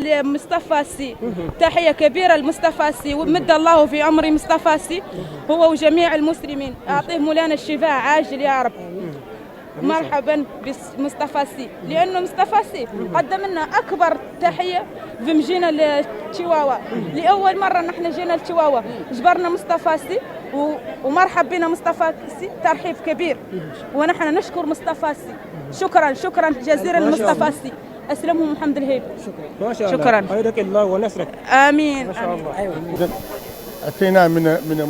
لمصطفى السي، تحية كبيرة لمصطفى السي، ومد الله في عمري مصطفى السي هو وجميع المسلمين، أعطيه مولانا الشفاء عاجل يا رب. مرحبا بمصطفى السي، لأنه مصطفى السي قدم لنا أكبر تحية في مجينا لتشيواوا، لأول مرة نحن جينا لتشيواوا جبرنا مصطفى السي ومرحب بنا مصطفى السي، ترحيب كبير، ونحن نشكر مصطفى السي. شكرا جزيلا لمصطفى السي. أسلمهم محمد الهيب. ما شاء الله. شكرا. خيرك الله ونصرك. آمين. ما شاء الله. أيوة. أتينا من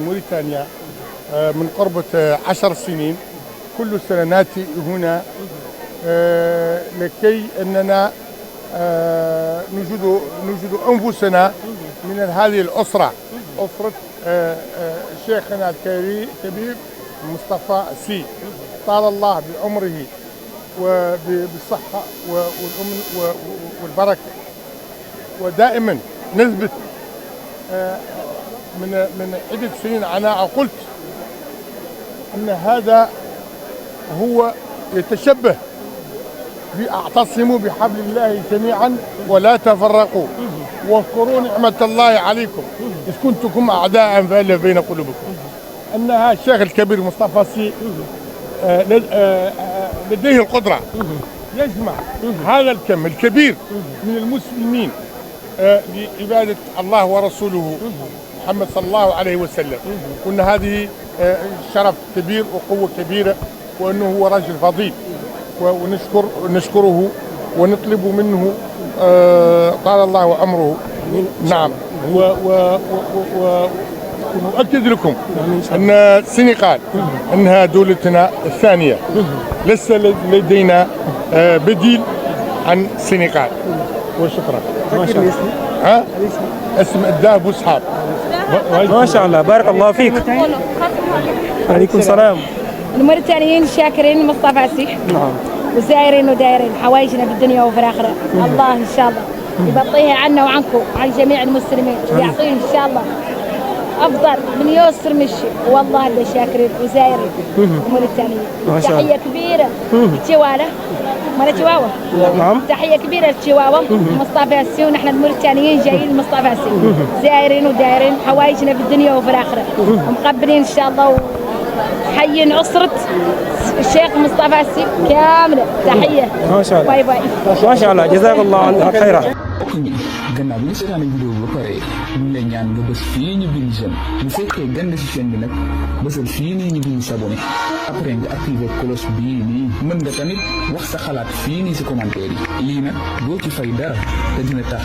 موريتانيا من قرابة 10 سنين. كل سنة نأتي هنا لكي أننا نجد أنفسنا من هذه الأسرة، أسرة شيخنا الكبير مصطفى السي، طال الله بعمره وبالصحة والبركة. ودائما نثبت من عدة سنين أنا قلت أن هذا هو يتشبه بأعتصموا بحبل الله جميعا ولا تفرقوا واذكروا نعمة الله عليكم إذ كنتم أعداء فألف بين قلوبكم. أنها الشيخ الكبير مصطفى السي لديه القدرة يجمع هذا الكم الكبير من المسلمين لعبادة الله ورسوله محمد صلى الله عليه وسلم، وأن هذه شرف كبير وقوة كبيرة، وأنه هو رجل فضيل، ونشكره ونطلب منه طال الله عمره. نعم. ونؤكد لكم أن السنغال أنها دولتنا الثانية، ليس لدينا بديل عن السنغال. وشكرا. اسم الدهب وسحاب. ما شاء الله. بارك الله فيك. عليكم السلام. الموريتانيين شاكرين مصطفى السي. نعم. وزايرين ودايرين حوايجنا في الدنيا وفي الآخرة. الله إن شاء الله يبطيها عنا وعنكم وعن جميع المسلمين، ويعطيه إن شاء الله أفضل من يوسر مشي. والله اللي شاكرين وزايرين الموريتانيين. تحية كبيرة لتشيواوا، مال تشيواوا. نعم. تحية كبيرة لتشيواوا مصطفى السي، ونحن الموريتانيين جايين مصطفى السي، زايرين ودايرين حوايجنا في الدنيا وفي الآخرة، ومقبلين إن شاء الله. حيين أسرة الشيخ مصطفى السي كاملة. تحية. ما شاء الله. باي باي. ما شاء الله. جزاك الله عنك خيرا. gannaaw bi nga seetaane vidéo bi ba pare ñu ngi lay ñaan nga bës fii ñu bind j'aime bu fekkee gën nga si chaîne bi nag bësal fii nii ñu bind s'abonné après nga activé cloche bii nii. mën nga tamit wax sa xalaat fii nii si commentaire yi. lii nag doo ci fay dara te dina tax